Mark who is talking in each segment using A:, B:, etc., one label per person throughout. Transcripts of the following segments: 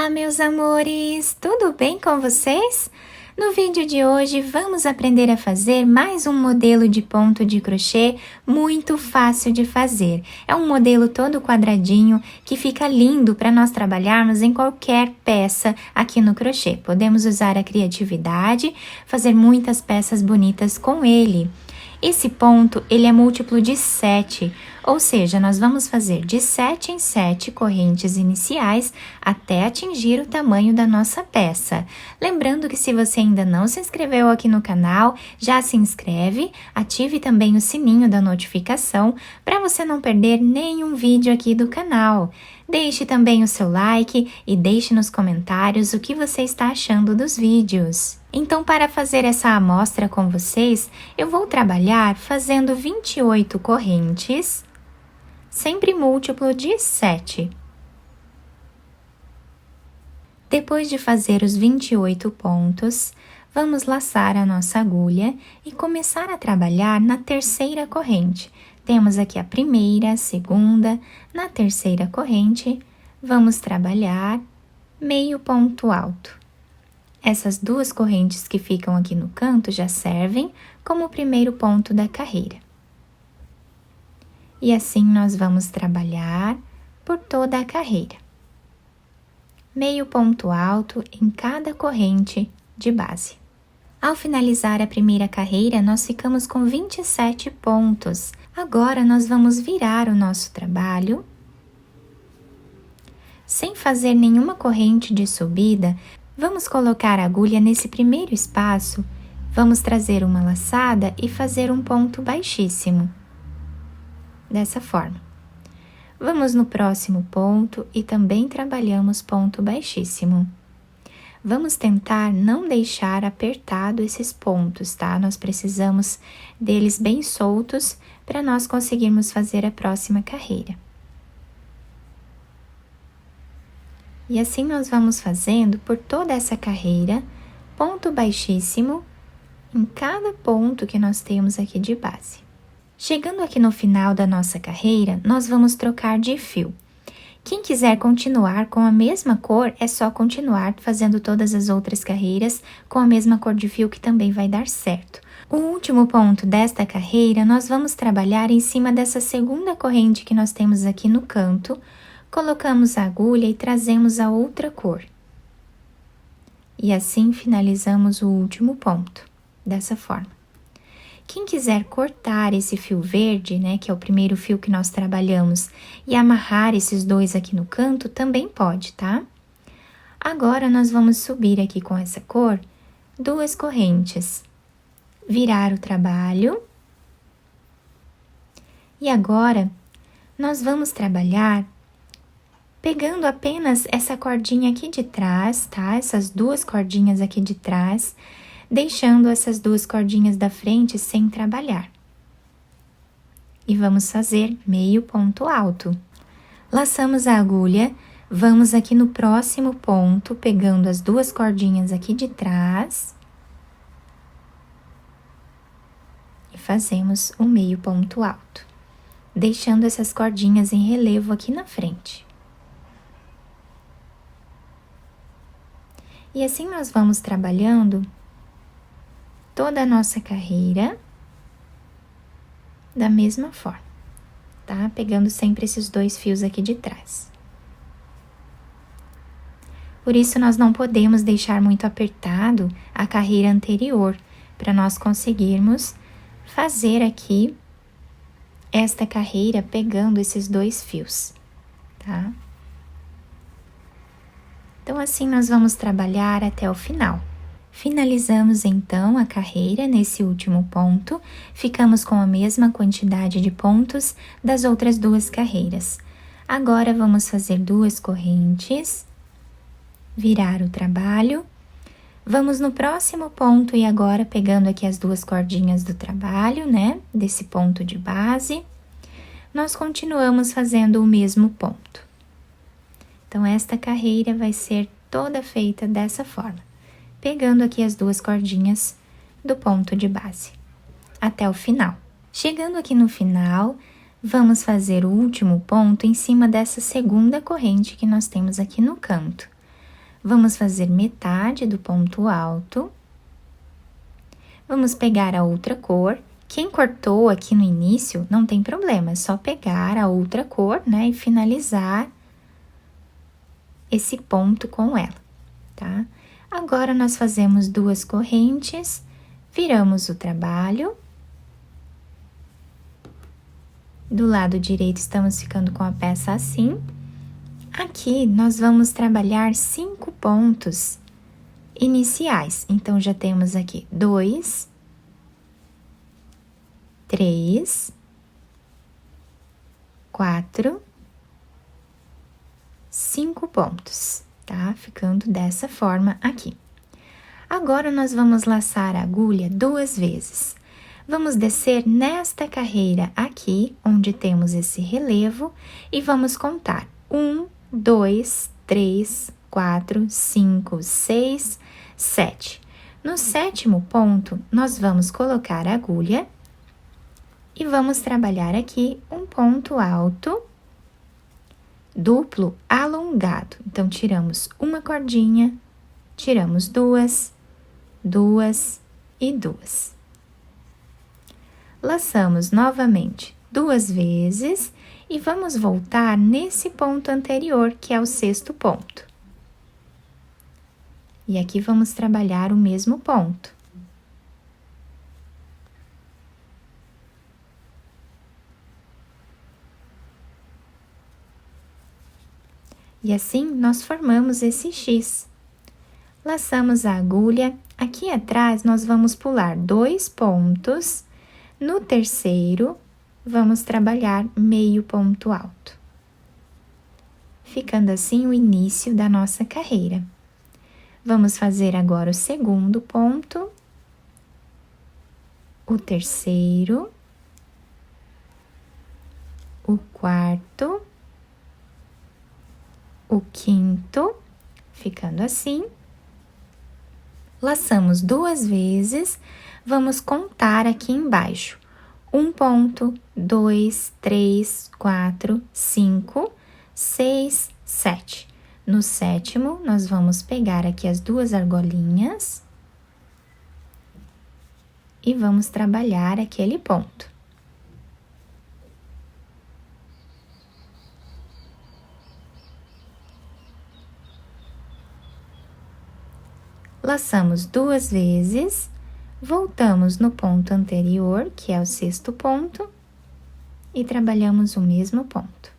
A: Olá, meus amores! Tudo bem com vocês? No vídeo de hoje, vamos aprender a fazer mais um modelo de ponto de crochê muito fácil de fazer. É um modelo todo quadradinho que fica lindo para nós trabalharmos em qualquer peça aqui no crochê. Podemos usar a criatividade, fazer muitas peças bonitas com ele. Esse ponto, ele é múltiplo de 7, ou seja, nós vamos fazer de 7 em 7 correntes iniciais até atingir o tamanho da nossa peça. Lembrando que se você ainda não se inscreveu aqui no canal, já se inscreve, ative também o sininho da notificação para você não perder nenhum vídeo aqui do canal. Deixe também o seu like e deixe nos comentários o que você está achando dos vídeos. Então, para fazer essa amostra com vocês, eu vou trabalhar fazendo 28 correntes, sempre múltiplo de 7. Depois de fazer os 28 pontos, vamos laçar a nossa agulha e começar a trabalhar na terceira corrente. Temos aqui a primeira, a segunda, na terceira corrente, vamos trabalhar meio ponto alto. Essas duas correntes que ficam aqui no canto já servem como o primeiro ponto da carreira. E assim nós vamos trabalhar por toda a carreira. Meio ponto alto em cada corrente de base. Ao finalizar a primeira carreira, nós ficamos com 27 pontos. Agora, nós vamos virar o nosso trabalho. Sem fazer nenhuma corrente de subida, vamos colocar a agulha nesse primeiro espaço, vamos trazer uma laçada e fazer um ponto baixíssimo. Dessa forma. Vamos no próximo ponto e também trabalhamos ponto baixíssimo. Vamos tentar não deixar apertado esses pontos, tá? Nós precisamos deles bem soltos para nós conseguirmos fazer a próxima carreira. E assim nós vamos fazendo por toda essa carreira, ponto baixíssimo em cada ponto que nós temos aqui de base. Chegando aqui no final da nossa carreira, nós vamos trocar de fio. Quem quiser continuar com a mesma cor, é só continuar fazendo todas as outras carreiras com a mesma cor de fio que também vai dar certo. O último ponto desta carreira, nós vamos trabalhar em cima dessa segunda corrente que nós temos aqui no canto, colocamos a agulha e trazemos a outra cor. E assim finalizamos o último ponto, dessa forma. Quem quiser cortar esse fio verde, né, que é o primeiro fio que nós trabalhamos, e amarrar esses dois aqui no canto, também pode, tá? Agora, nós vamos subir aqui com essa cor, duas correntes. Virar o trabalho. E agora, nós vamos trabalhar pegando apenas essa cordinha aqui de trás, tá? Essas duas cordinhas aqui de trás, deixando essas duas cordinhas da frente sem trabalhar. E vamos fazer meio ponto alto. Laçamos a agulha, vamos aqui no próximo ponto, pegando as duas cordinhas aqui de trás. E fazemos um meio ponto alto, deixando essas cordinhas em relevo aqui na frente. E assim nós vamos trabalhando toda a nossa carreira da mesma forma, tá? Pegando sempre esses dois fios aqui de trás. Por isso, nós não podemos deixar muito apertado a carreira anterior, para nós conseguirmos fazer aqui esta carreira pegando esses dois fios, tá? Então, assim, nós vamos trabalhar até o final. Finalizamos, então, a carreira nesse último ponto, ficamos com a mesma quantidade de pontos das outras duas carreiras. Agora, vamos fazer duas correntes, virar o trabalho, vamos no próximo ponto e agora pegando aqui as duas cordinhas do trabalho, né, desse ponto de base, nós continuamos fazendo o mesmo ponto. Então, esta carreira vai ser toda feita dessa forma. Pegando aqui as duas cordinhas do ponto de base, até o final. Chegando aqui no final, vamos fazer o último ponto em cima dessa segunda corrente que nós temos aqui no canto. Vamos fazer metade do ponto alto. Vamos pegar a outra cor. Quem cortou aqui no início, não tem problema, é só pegar a outra cor, né, e finalizar esse ponto com ela, tá? Agora, nós fazemos 2 correntes, viramos o trabalho. Do lado direito, estamos ficando com a peça assim. Aqui, nós vamos trabalhar 5 pontos iniciais. Então, já temos aqui 2, 3, 4, 5 pontos, tá? Ficando dessa forma aqui. Agora, nós vamos laçar a agulha 2 vezes. Vamos descer nesta carreira aqui, onde temos esse relevo, e vamos contar 1, 2, 3, 4, 5, 6, 7. No 7º ponto, nós vamos colocar a agulha e vamos trabalhar aqui um ponto alto duplo alongado. Então, tiramos uma cordinha, tiramos 2, 2 e 2. Laçamos novamente 2 vezes e vamos voltar nesse ponto anterior, que é o 6º ponto. E aqui vamos trabalhar o mesmo ponto. E assim, nós formamos esse X. Laçamos a agulha. Aqui atrás, nós vamos pular 2 pontos. No 3º, vamos trabalhar meio ponto alto. Ficando assim o início da nossa carreira. Vamos fazer agora o 2º ponto, o 3º, o 4º, o 5º, ficando assim. Laçamos 2 vezes, vamos contar aqui embaixo. 1 ponto, 2, 3, 4, 5, 6, 7. No 7º, nós vamos pegar aqui as 2 argolinhas e vamos trabalhar aquele ponto. Laçamos 2 vezes, voltamos no ponto anterior, que é o 6º ponto, e trabalhamos o mesmo ponto.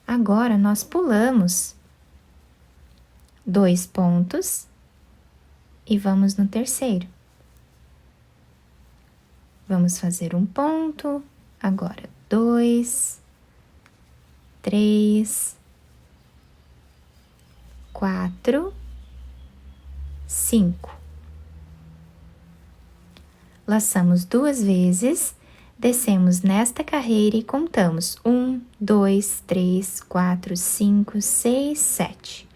A: Agora, nós pulamos 2 pontos e vamos no 3º. Vamos fazer um ponto, agora 2, 3, 4, 5. Laçamos 2 vezes, descemos nesta carreira e contamos 1, 2, 3, 4, 5, 6, 7.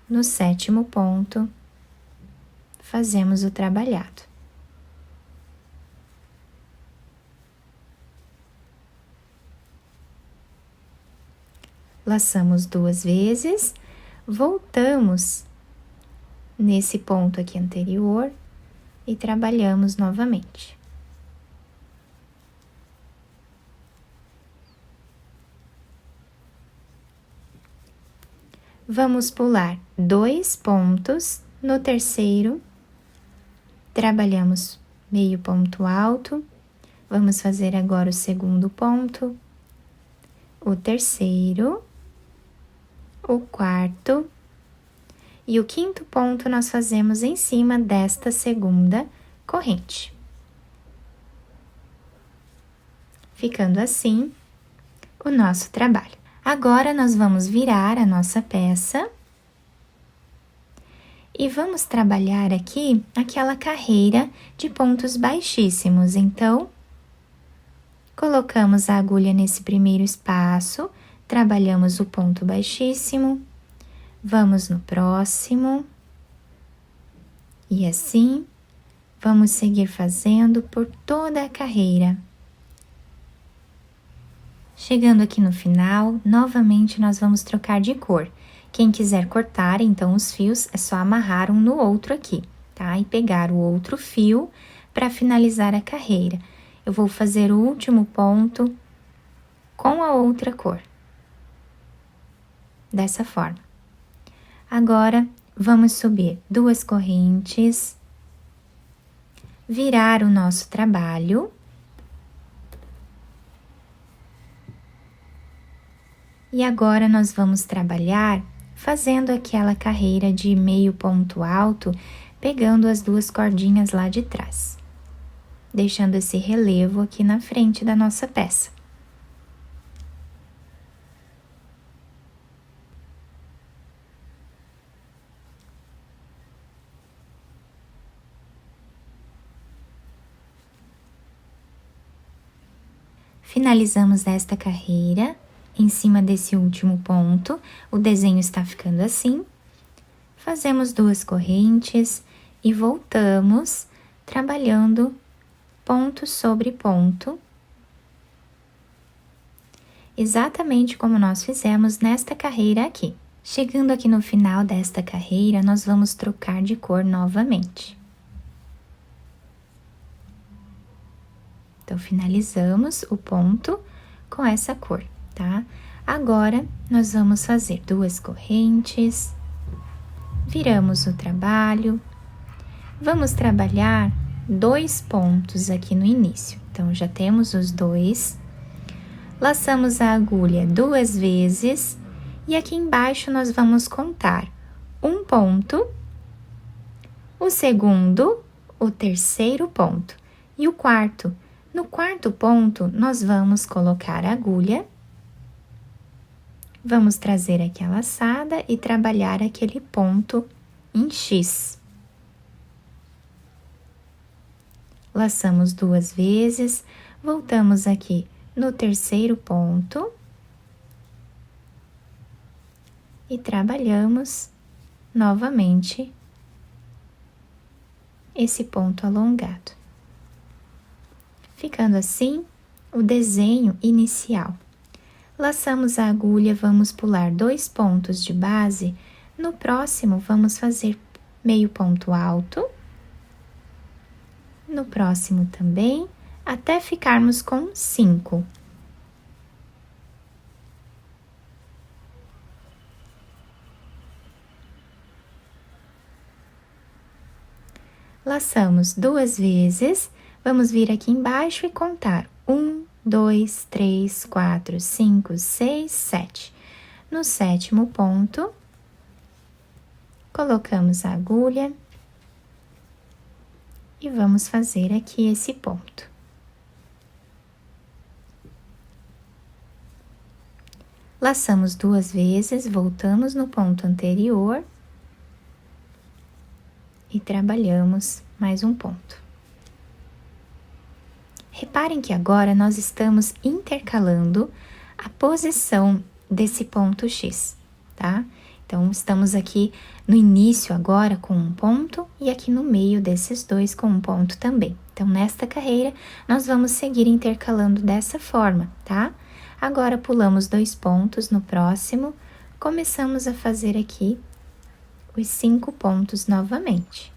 A: No 7º ponto, fazemos o trabalhado. Laçamos 2 vezes, voltamos nesse ponto aqui anterior e trabalhamos novamente. Vamos pular 2 pontos, no 3º, trabalhamos meio ponto alto, vamos fazer agora o 2º ponto, o 3º, o 4º e o 5º ponto nós fazemos em cima desta 2ª corrente. Ficando assim o nosso trabalho. Agora, nós vamos virar a nossa peça e vamos trabalhar aqui aquela carreira de pontos baixíssimos. Então, colocamos a agulha nesse primeiro espaço, trabalhamos o ponto baixíssimo, vamos no próximo, e assim, vamos seguir fazendo por toda a carreira. Chegando aqui no final, novamente nós vamos trocar de cor. Quem quiser cortar, então, os fios, é só amarrar um no outro aqui, tá? E pegar o outro fio para finalizar a carreira. Eu vou fazer o último ponto com a outra cor. Dessa forma. Agora, vamos subir 2 correntes, virar o nosso trabalho. E agora, nós vamos trabalhar fazendo aquela carreira de meio ponto alto, pegando as 2 cordinhas lá de trás, deixando esse relevo aqui na frente da nossa peça. Finalizamos esta carreira. Em cima desse último ponto, o desenho está ficando assim. Fazemos 2 correntes e voltamos trabalhando ponto sobre ponto, exatamente como nós fizemos nesta carreira aqui. Chegando aqui no final desta carreira, nós vamos trocar de cor novamente. Então, finalizamos o ponto com essa cor, tá? Agora, nós vamos fazer 2 correntes, viramos o trabalho, vamos trabalhar 2 pontos aqui no início. Então, já temos os 2, laçamos a agulha 2 vezes e aqui embaixo nós vamos contar um ponto, o segundo, o terceiro ponto e o quarto. No quarto ponto, nós vamos colocar a agulha, vamos trazer aqui a laçada e trabalhar aquele ponto em X. Laçamos 2 vezes, voltamos aqui no terceiro ponto e trabalhamos novamente esse ponto alongado. Ficando assim o desenho inicial. Laçamos a agulha, vamos pular 2 pontos de base. No próximo, vamos fazer meio ponto alto. No próximo também, até ficarmos com 5. Laçamos 2 vezes, vamos vir aqui embaixo e contar 1, 2, 3, 4, 5, 6, 7. No sétimo ponto, colocamos a agulha e vamos fazer aqui esse ponto. Laçamos 2 vezes, voltamos no ponto anterior e trabalhamos mais um ponto. Reparem que agora nós estamos intercalando a posição desse ponto X, tá? Então, estamos aqui no início agora com um ponto e aqui no meio desses 2 com um ponto também. Então, nesta carreira, nós vamos seguir intercalando dessa forma, tá? Agora, pulamos 2 pontos no próximo, começamos a fazer aqui os 5 pontos novamente.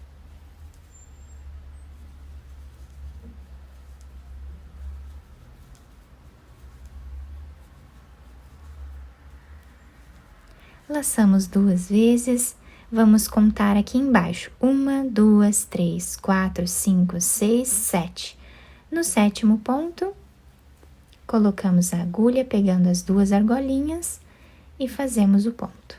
A: Laçamos 2 vezes, vamos contar aqui embaixo. 1, 2, 3, 4, 5, 6, 7. No sétimo ponto, colocamos a agulha, pegando as 2 argolinhas e fazemos o ponto.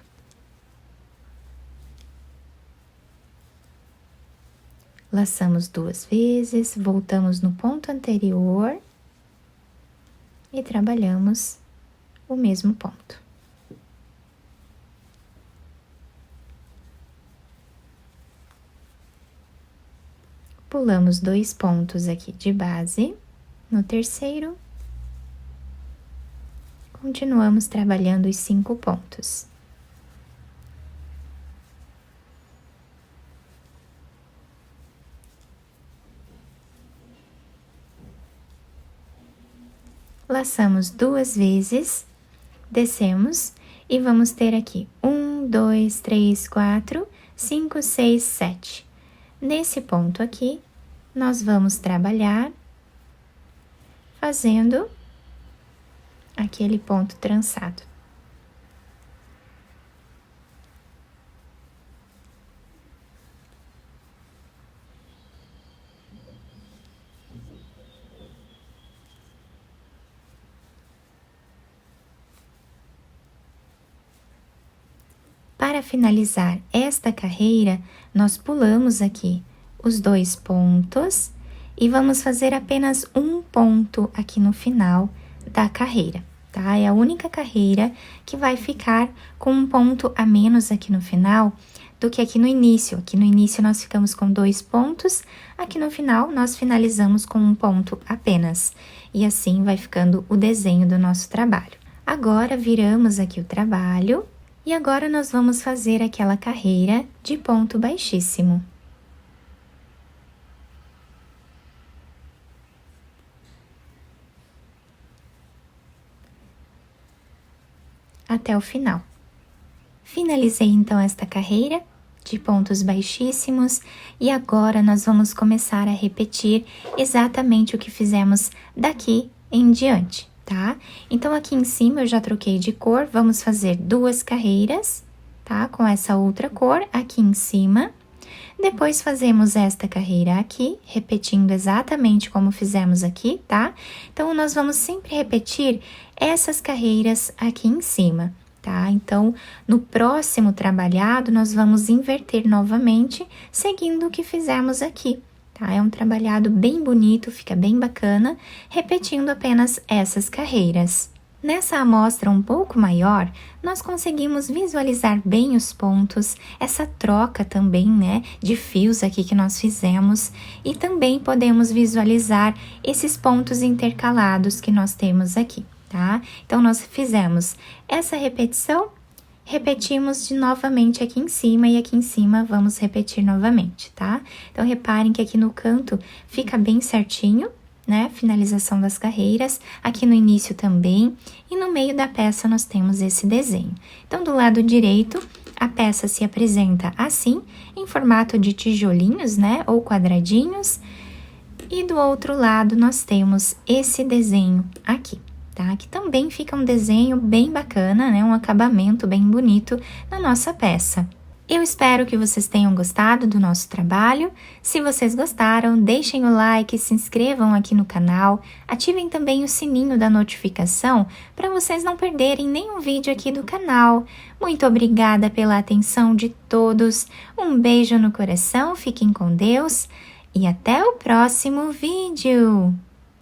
A: Laçamos 2 vezes, voltamos no ponto anterior e trabalhamos o mesmo ponto. Pulamos 2 pontos aqui de base, no terceiro, continuamos trabalhando os 5 pontos. laçamos 2 vezes, descemos e vamos ter aqui 1, 2, 3, 4, 5, 6, 7. Nesse ponto aqui, nós vamos trabalhar fazendo aquele ponto trançado. Para finalizar esta carreira, nós pulamos aqui os 2 pontos e vamos fazer apenas um ponto aqui no final da carreira, tá? É a única carreira que vai ficar com um ponto a menos aqui no final do que aqui no início. Aqui no início nós ficamos com 2 pontos, aqui no final nós finalizamos com um ponto apenas. E assim vai ficando o desenho do nosso trabalho. Agora, viramos aqui o trabalho. E agora, nós vamos fazer aquela carreira de ponto baixíssimo. Até o final. Finalizei, então, esta carreira de pontos baixíssimos e agora nós vamos começar a repetir exatamente o que fizemos daqui em diante. Tá? Então, aqui em cima eu já troquei de cor, vamos fazer 2 carreiras, tá? Com essa outra cor aqui em cima. Depois, fazemos esta carreira aqui, repetindo exatamente como fizemos aqui, tá? Então, nós vamos sempre repetir essas carreiras aqui em cima, tá? Então, no próximo trabalhado, nós vamos inverter novamente, seguindo o que fizemos aqui. Tá? É um trabalhado bem bonito, fica bem bacana, repetindo apenas essas carreiras. Nessa amostra um pouco maior, nós conseguimos visualizar bem os pontos, essa troca também, né, de fios aqui que nós fizemos, e também podemos visualizar esses pontos intercalados que nós temos aqui, tá? Então, nós fizemos essa repetição, repetimos novamente aqui em cima e aqui em cima vamos repetir novamente, tá? Então, reparem que aqui no canto fica bem certinho, né? Finalização das carreiras, aqui no início também, e no meio da peça nós temos esse desenho. Então, do lado direito, a peça se apresenta assim, em formato de tijolinhos, né? Ou quadradinhos, e do outro lado nós temos esse desenho aqui. Tá? Que também fica um desenho bem bacana, né? Um acabamento bem bonito na nossa peça. Eu espero que vocês tenham gostado do nosso trabalho. Se vocês gostaram, deixem o like, se inscrevam aqui no canal, ativem também o sininho da notificação para vocês não perderem nenhum vídeo aqui do canal. Muito obrigada pela atenção de todos, um beijo no coração, fiquem com Deus e até o próximo vídeo!